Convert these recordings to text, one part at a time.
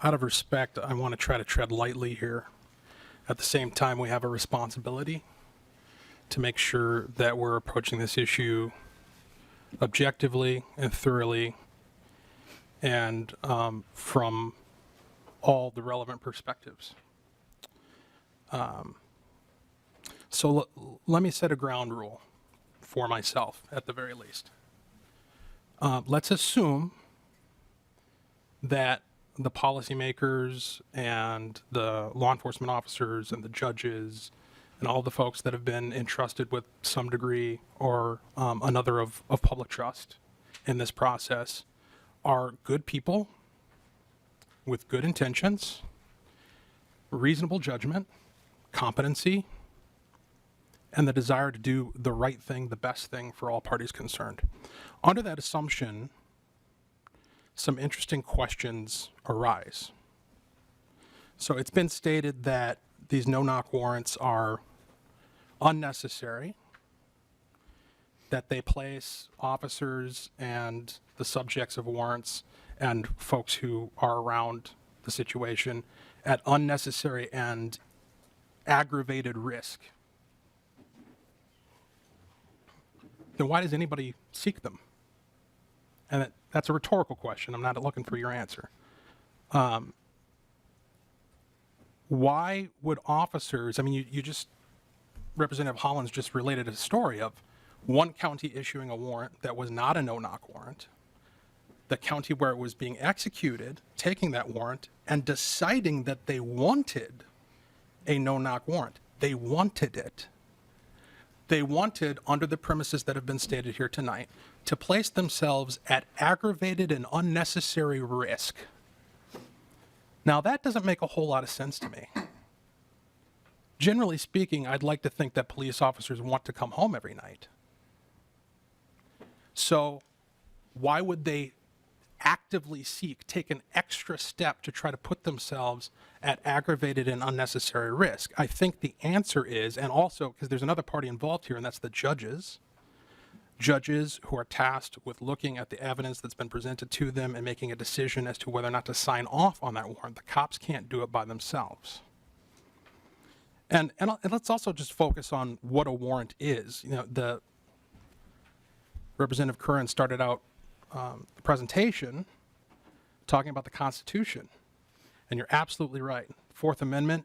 Out of respect, I want to try to tread lightly here. At the same time, we have a responsibility to make sure that we're approaching this issue objectively and thoroughly and from all the relevant perspectives. So let me set a ground rule for myself, at the very least. Let's assume that the policymakers and the law enforcement officers and the judges and all the folks that have been entrusted with some degree or another of public trust in this process are good people with good intentions, reasonable judgment, competency, and the desire to do the right thing, the best thing for all parties concerned. Under that assumption, some interesting questions arise. So it's been stated that these no-knock warrants are unnecessary, that they place officers and the subjects of warrants and folks who are around the situation at unnecessary and aggravated risk. Then why does anybody seek them? And that's a rhetorical question. I'm not looking for your answer. Why would officers, I mean, you just, Representative Hollins just related a story of one county issuing a warrant that was not a no-knock warrant, the county where it was being executed, taking that warrant and deciding that they wanted a no-knock warrant. They wanted it. They wanted, under the premises that have been stated here tonight, to place themselves at aggravated and unnecessary risk. Now, that doesn't make a whole lot of sense to me. Generally speaking, I'd like to think that police officers want to come home every night. So why would they actively take an extra step to try to put themselves at aggravated and unnecessary risk? I think the answer is, and also because there's another party involved here, and that's the judges. Judges who are tasked with looking at the evidence that's been presented to them and making a decision as to whether or not to sign off on that warrant. The cops can't do it by themselves. And let's also just focus on what a warrant is. You know, the Representative Curran started out the presentation talking about the Constitution. And you're absolutely right. Fourth Amendment,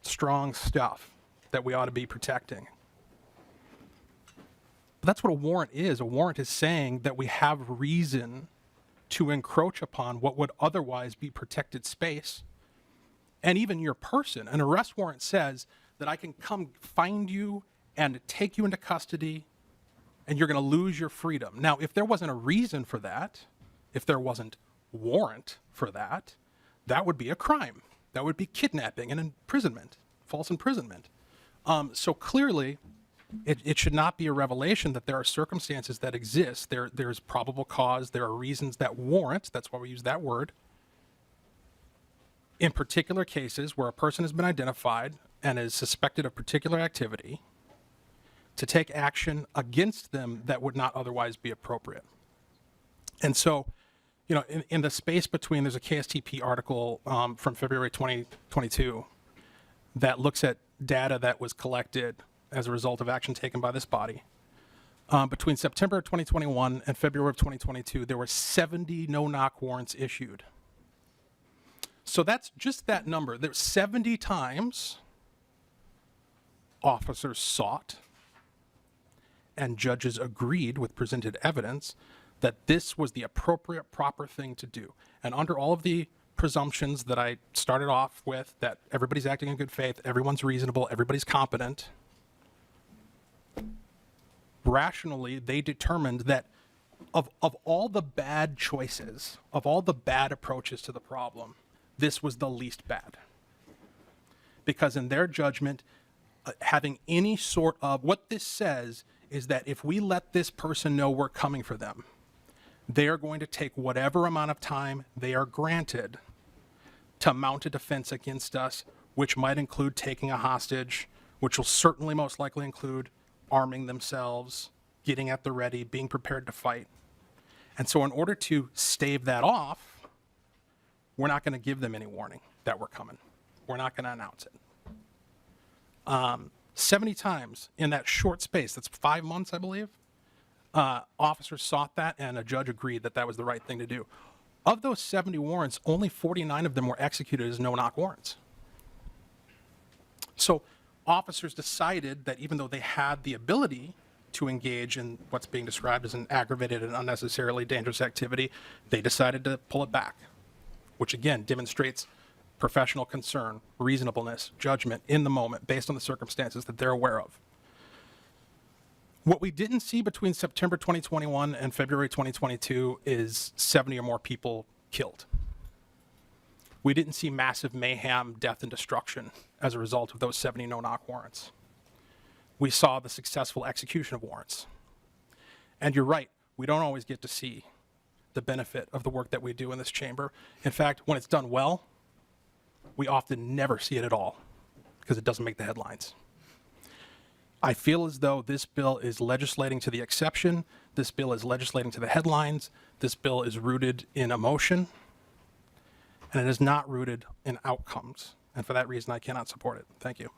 strong stuff that we ought to be protecting. But that's what a warrant is. A warrant is saying that we have reason to encroach upon what would otherwise be protected space and even your person. An arrest warrant says that I can come find you and take you into custody and you're going to lose your freedom. Now, if there wasn't a reason for that, if there wasn't warrant for that, that would be a crime. That would be kidnapping and imprisonment, false imprisonment. So clearly, it should not be a revelation that there are circumstances that exist. There's probable cause. There are reasons that warrant, that's why we use that word, in particular cases where a person has been identified and is suspected of particular activity, to take action against them that would not otherwise be appropriate. And so, you know, in the space between, there's a KSTP article from February 2022 that looks at data that was collected as a result of action taken by this body. Between September of 2021 and February of 2022, there were 70 no-knock warrants issued. So that's just that number. There's 70 times officers sought and judges agreed with presented evidence that this was the appropriate, proper thing to do. And under all of the presumptions that I started off with, that everybody's acting in good faith, everyone's reasonable, everybody's competent, rationally, they determined that of all the bad choices, of all the bad approaches to the problem, this was the least bad. Because in their judgment, having any sort of, what this says is that if we let this person know we're coming for them, they are going to take whatever amount of time they are granted to mount a defense against us, which might include taking a hostage, which will certainly most likely include arming themselves, getting at the ready, being prepared to fight. And so in order to stave that off, we're not going to give them any warning that we're coming. We're not going to announce it. 70 times in that short space, that's 5 months, I believe, officers sought that, and a judge agreed that that was the right thing to do. Of those 70 warrants, only 49 of them were executed as no-knock warrants. So officers decided that even though they had the ability to engage in what's being described as an aggravated and unnecessarily dangerous activity, they decided to pull it back, which again demonstrates professional concern, reasonableness, judgment in the moment based on the circumstances that they're aware of. What we didn't see between September 2021 and February 2022 is 70 or more people killed. We didn't see massive mayhem, death, and destruction as a result of those 70 no-knock warrants. We saw the successful execution of warrants. And you're right, we don't always get to see the benefit of the work that we do in this chamber. In fact, when it's done well, we often never see it at all because it doesn't make the headlines. I feel as though this bill is legislating to the exception. This bill is legislating to the headlines. This bill is rooted in emotion, and it is not rooted in outcomes. And for that reason, I cannot support it. Thank you.